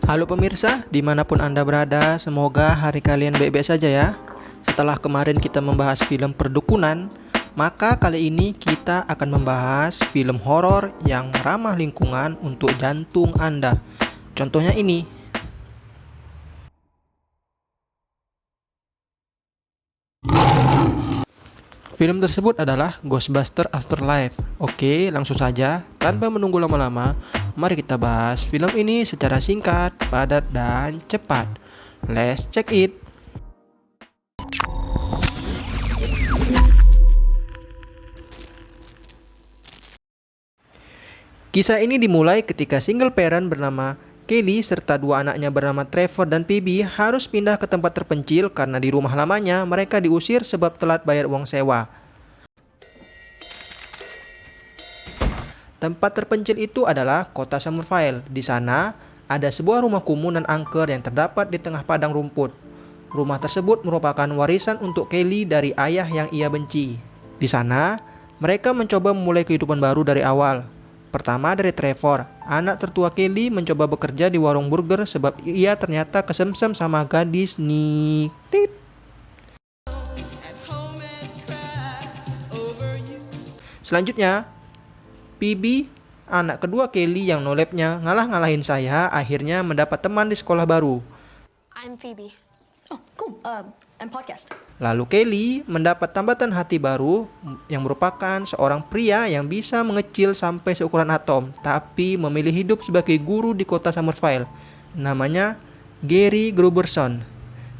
Halo pemirsa, dimanapun Anda berada, semoga hari kalian baik-baik saja ya. Setelah kemarin kita membahas film perdukunan, maka kali ini kita akan membahas film horor yang ramah lingkungan untuk jantung Anda. Contohnya ini. Film tersebut adalah Ghostbusters Afterlife. Oke, langsung saja, tanpa menunggu lama-lama, mari kita bahas film ini secara singkat, padat, dan cepat. Let's check it. Kisah ini dimulai ketika single parent bernama Kelly serta dua anaknya bernama Trevor dan Phoebe harus pindah ke tempat terpencil karena di rumah lamanya mereka diusir sebab telat bayar uang sewa. Tempat terpencil itu adalah kota Summerville. Di sana ada sebuah rumah kumuh dan angker yang terdapat di tengah padang rumput. Rumah tersebut merupakan warisan untuk Kelly dari ayah yang ia benci. Di sana, mereka mencoba memulai kehidupan baru dari awal. Pertama dari Trevor, anak tertua Kelly mencoba bekerja di warung burger sebab ia ternyata kesemsem sama gadis Nick. Selanjutnya, Phoebe, anak kedua Kelly yang nolepnya ngalah-ngalahin saya, akhirnya mendapat teman di sekolah baru. I'm Phoebe. Oh, cool. I'm podcast. Lalu Kelly mendapat tambatan hati baru yang merupakan seorang pria yang bisa mengecil sampai seukuran atom, tapi memilih hidup sebagai guru di kota Summerville. Namanya Gary Gruberson.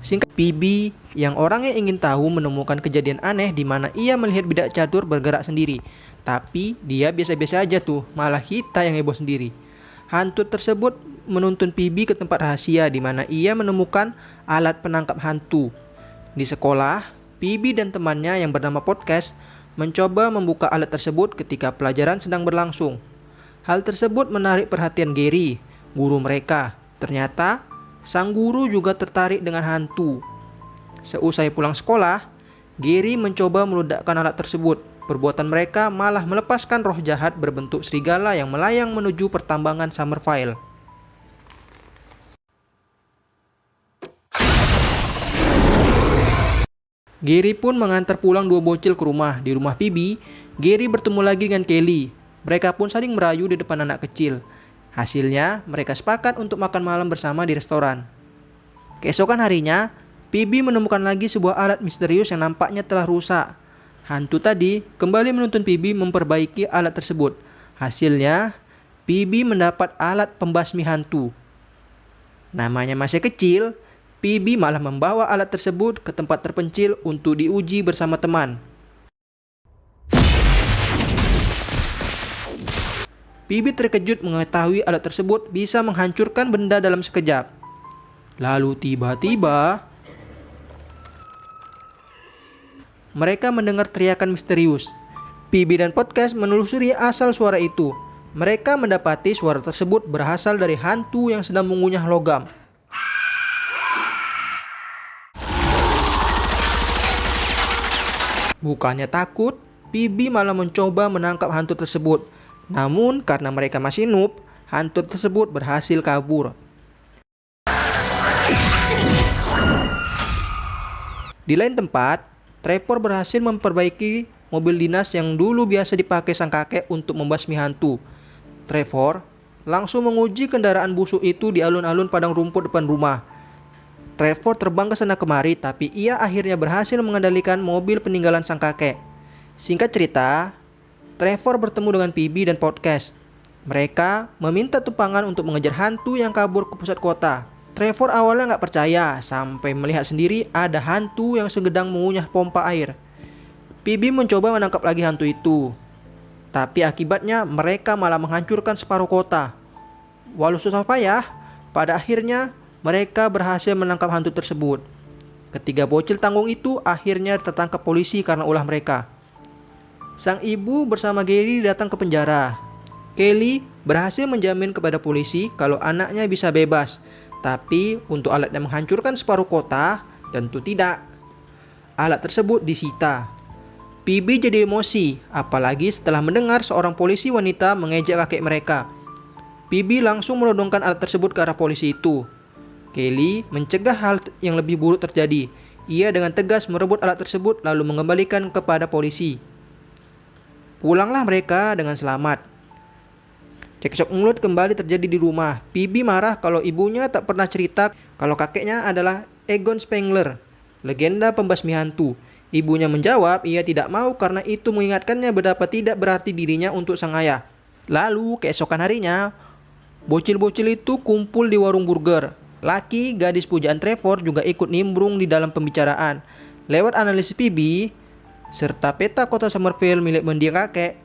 Singkat Phoebe yang orangnya ingin tahu menemukan kejadian aneh di mana ia melihat bidak catur bergerak sendiri. Tapi dia biasa-biasa aja tuh, malah kita yang heboh sendiri. Hantu tersebut menuntun Phoebe ke tempat rahasia di mana ia menemukan alat penangkap hantu. Di sekolah, Phoebe dan temannya yang bernama Podcast mencoba membuka alat tersebut ketika pelajaran sedang berlangsung. Hal tersebut menarik perhatian Gary, guru mereka. Ternyata, sang guru juga tertarik dengan hantu. Seusai pulang sekolah, Gary mencoba meledakkan alat tersebut. Perbuatan mereka malah melepaskan roh jahat berbentuk serigala yang melayang menuju pertambangan Summerville. Gary pun mengantar pulang dua bocil ke rumah. Di rumah Phoebe, Gary bertemu lagi dengan Kelly. Mereka pun saling merayu di depan anak kecil. Hasilnya, mereka sepakat untuk makan malam bersama di restoran. Keesokan harinya, Phoebe menemukan lagi sebuah alat misterius yang nampaknya telah rusak. Hantu tadi kembali menuntun Phoebe memperbaiki alat tersebut. Hasilnya, Phoebe mendapat alat pembasmi hantu. Namanya masih kecil, Phoebe malah membawa alat tersebut ke tempat terpencil untuk diuji bersama teman. Phoebe terkejut mengetahui alat tersebut bisa menghancurkan benda dalam sekejap. Lalu tiba-tiba, mereka mendengar teriakan misterius. Phoebe dan Podcast menelusuri asal suara itu. Mereka mendapati suara tersebut berasal dari hantu yang sedang mengunyah logam. Bukannya takut, Phoebe malah mencoba menangkap hantu tersebut. Namun karena mereka masih noob, hantu tersebut berhasil kabur. Di lain tempat, Trevor berhasil memperbaiki mobil dinas yang dulu biasa dipakai sang kakek untuk membasmi hantu. Trevor langsung menguji kendaraan busuk itu di alun-alun padang rumput depan rumah. Trevor terbang ke sana kemari, tapi ia akhirnya berhasil mengendalikan mobil peninggalan sang kakek. Singkat cerita, Trevor bertemu dengan Phoebe dan Podcast. Mereka meminta tumpangan untuk mengejar hantu yang kabur ke pusat kota. Trevor awalnya nggak percaya, sampai melihat sendiri ada hantu yang segedang mengunyah pompa air. Phoebe mencoba menangkap lagi hantu itu. Tapi akibatnya mereka malah menghancurkan separuh kota. Walau susah payah, pada akhirnya mereka berhasil menangkap hantu tersebut. Ketiga bocil tanggung itu akhirnya tertangkap polisi karena ulah mereka. Sang ibu bersama Gary datang ke penjara. Kelly berhasil menjamin kepada polisi kalau anaknya bisa bebas. Tapi untuk alat yang menghancurkan separuh kota, tentu tidak. Alat tersebut disita. Phoebe jadi emosi, apalagi setelah mendengar seorang polisi wanita mengejek kakek mereka. Phoebe langsung menodongkan alat tersebut ke arah polisi itu. Kelly mencegah hal yang lebih buruk terjadi. Ia dengan tegas merebut alat tersebut lalu mengembalikan kepada polisi. Pulanglah mereka dengan selamat. Cekcok mulut kembali terjadi di rumah. Phoebe marah kalau ibunya tak pernah cerita kalau kakeknya adalah Egon Spengler, legenda pembasmi hantu. Ibunya menjawab ia tidak mau karena itu mengingatkannya betapa tidak berarti dirinya untuk sang ayah. Lalu keesokan harinya, bocil-bocil itu kumpul di warung burger. Laki gadis pujaan Trevor juga ikut nimbrung di dalam pembicaraan. Lewat analisis Phoebe serta peta kota Summerville milik mendiang kakek,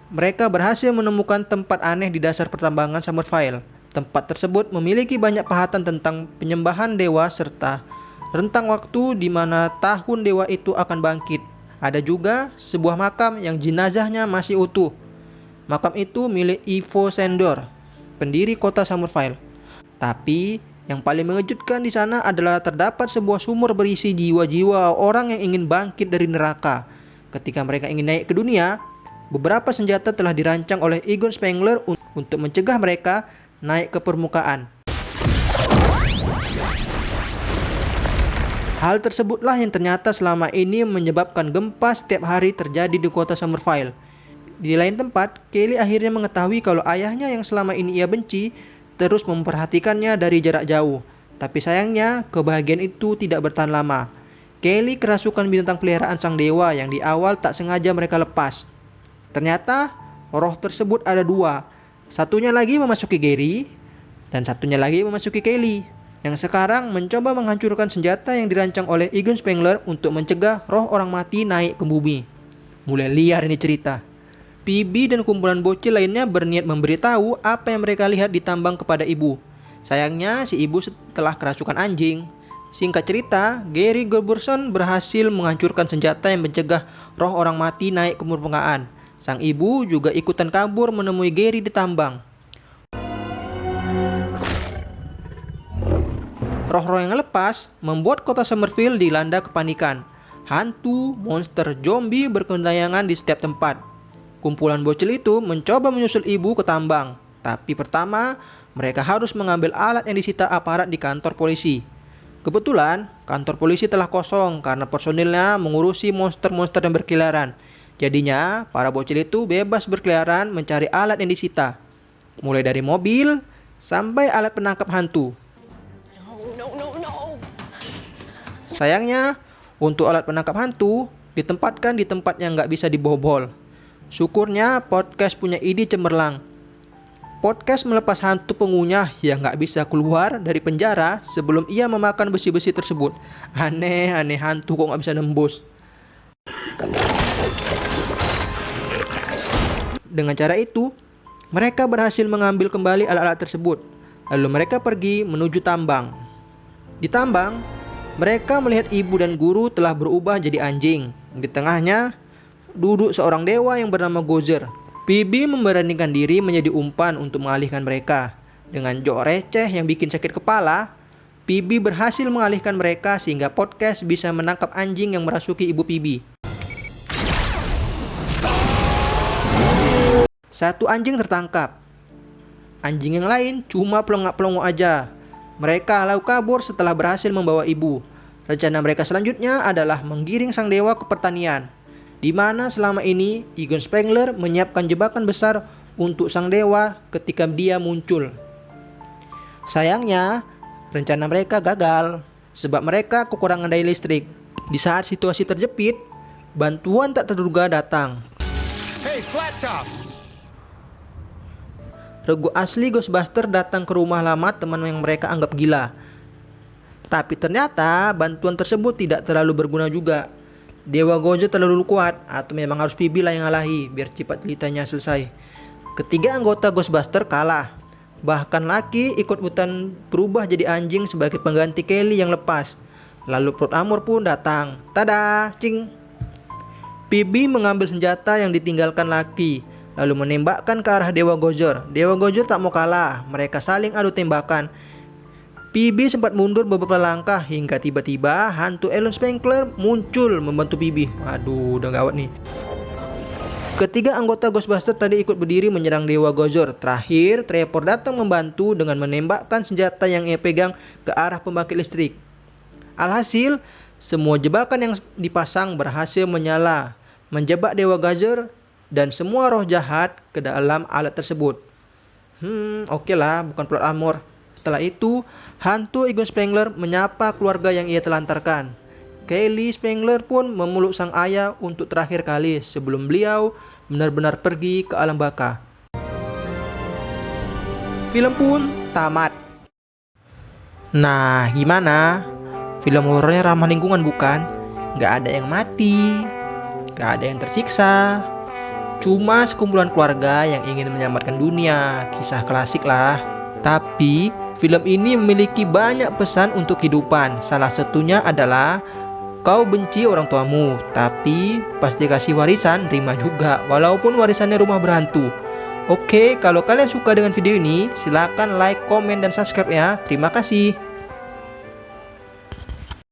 mereka berhasil menemukan tempat aneh di dasar pertambangan Summerville. Tempat tersebut memiliki banyak pahatan tentang penyembahan dewa serta rentang waktu di mana tahun dewa itu akan bangkit. Ada juga sebuah makam yang jenazahnya masih utuh. Makam itu milik Ivo Sandor, pendiri kota Summerville. Tapi yang paling mengejutkan di sana adalah terdapat sebuah sumur berisi jiwa-jiwa orang yang ingin bangkit dari neraka. Ketika mereka ingin naik ke dunia, beberapa senjata telah dirancang oleh Egon Spengler untuk mencegah mereka naik ke permukaan. Hal tersebutlah yang ternyata selama ini menyebabkan gempa setiap hari terjadi di kota Summerville. Di lain tempat, Kelly akhirnya mengetahui kalau ayahnya yang selama ini ia benci terus memperhatikannya dari jarak jauh. Tapi sayangnya, kebahagiaan itu tidak bertahan lama. Kelly kerasukan binatang peliharaan sang dewa yang di awal tak sengaja mereka lepas. Ternyata, roh tersebut ada dua. Satunya lagi memasuki Gary, dan satunya lagi memasuki Kelly, yang sekarang mencoba menghancurkan senjata yang dirancang oleh Egon Spengler untuk mencegah roh orang mati naik ke bumi. Mulai liar ini cerita. Phoebe dan kumpulan bocil lainnya berniat memberitahu apa yang mereka lihat di tambang kepada ibu. Sayangnya si ibu telah kerasukan anjing. Singkat cerita, Gary Goberson berhasil menghancurkan senjata yang mencegah roh orang mati naik ke permukaan. Sang ibu juga ikutan kabur menemui Gary di tambang. Roh-roh yang lepas membuat kota Summerville dilanda kepanikan. Hantu, monster, zombie berkentayangan di setiap tempat. Kumpulan bocil itu mencoba menyusul ibu ke tambang. Tapi pertama, mereka harus mengambil alat yang disita aparat di kantor polisi. Kebetulan, kantor polisi telah kosong karena personilnya mengurusi monster-monster yang berkeliaran. Jadinya, para bocil itu bebas berkeliaran mencari alat yang disita. Mulai dari mobil, sampai alat penangkap hantu. Sayangnya, untuk alat penangkap hantu, ditempatkan di tempat yang nggak bisa dibobol. Syukurnya podcast punya ide cemerlang. Podcast melepas hantu pengunyah yang nggak bisa keluar dari penjara sebelum ia memakan besi-besi tersebut. Aneh hantu kok nggak bisa nembus. Dengan cara itu, mereka berhasil mengambil kembali alat-alat tersebut. Lalu mereka pergi menuju tambang. Di tambang, mereka melihat ibu dan guru telah berubah jadi anjing. Di tengahnya duduk seorang dewa yang bernama Gozer. Phoebe memberanikan diri menjadi umpan untuk mengalihkan mereka. Dengan jok receh yang bikin sakit kepala, Phoebe berhasil mengalihkan mereka sehingga podcast bisa menangkap anjing yang merasuki ibu Phoebe. Satu anjing tertangkap. Anjing yang lain cuma pelongok-pelongok aja. Mereka lalu kabur setelah berhasil membawa ibu. Rencana mereka selanjutnya adalah menggiring sang dewa ke pertanian, di mana selama ini Egon Spengler menyiapkan jebakan besar untuk sang dewa ketika dia muncul. Sayangnya, rencana mereka gagal sebab mereka kekurangan daya listrik. Di saat situasi terjepit, bantuan tak terduga datang. Hey, Flat Top! Regu asli Ghostbuster datang ke rumah lama teman yang mereka anggap gila. Tapi ternyata bantuan tersebut tidak terlalu berguna juga. Dewa Gozer terlalu kuat atau memang harus Phoebe lah yang ngalahi biar cepat ceritanya selesai. Ketiga anggota Ghostbuster kalah. Bahkan Lucky ikut ikutan berubah jadi anjing sebagai pengganti Kelly yang lepas. Lalu Perut Amor pun datang. Tada, cing. Phoebe mengambil senjata yang ditinggalkan Lucky, lalu menembakkan ke arah Dewa Gozer. Dewa Gozer tak mau kalah, mereka saling adu tembakan. Phoebe sempat mundur beberapa langkah hingga tiba-tiba hantu Egon Spengler muncul membantu Phoebe. Aduh, udah gawat nih. Ketiga anggota Ghostbusters tadi ikut berdiri menyerang Dewa Gozor. Terakhir, Trevor datang membantu dengan menembakkan senjata yang ia pegang ke arah pembangkit listrik. Alhasil, semua jebakan yang dipasang berhasil menyala, menjebak Dewa Gozor dan semua roh jahat ke dalam alat tersebut. Oke lah, bukan plot armor. Setelah itu, hantu Egon Spengler menyapa keluarga yang ia telantarkan. Kelly Spengler pun memeluk sang ayah untuk terakhir kali sebelum beliau benar-benar pergi ke alam baka. Film pun tamat. Nah, gimana? Film horornya ramah lingkungan bukan? Gak ada yang mati, gak ada yang tersiksa. Cuma sekumpulan keluarga yang ingin menyelamatkan dunia, kisah klasik lah. Tapi, film ini memiliki banyak pesan untuk kehidupan. Salah satunya adalah kau benci orang tuamu, tapi pas dikasih warisan, terima juga, walaupun warisannya rumah berhantu. Oke, kalau kalian suka dengan video ini, silakan like, komen, dan subscribe ya. Terima kasih.